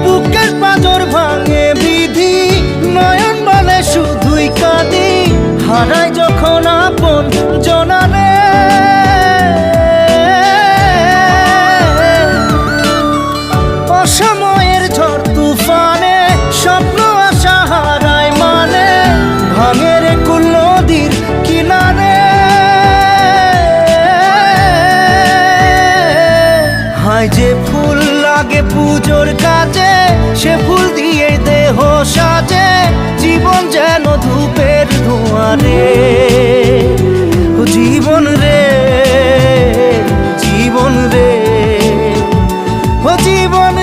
বুকের পাঁজর ভাঙে বিধি, নয়ন বলে শুধুই কাঁদি, হারাই যখন আপন জনারে। অসময়ের ঝড় তুফানে স্বপ্ন আশা হারায় মানে, ভাঙে রে কুল নদীর কিনারে। হায় যে ফুল লাগে পুজোর কাজে, সে ফুল দিয়ে দেহ সাজে, জীবন যেন ধূপের ধোঁয়ারে। জীবন রে, জীবন রে, ও জীবন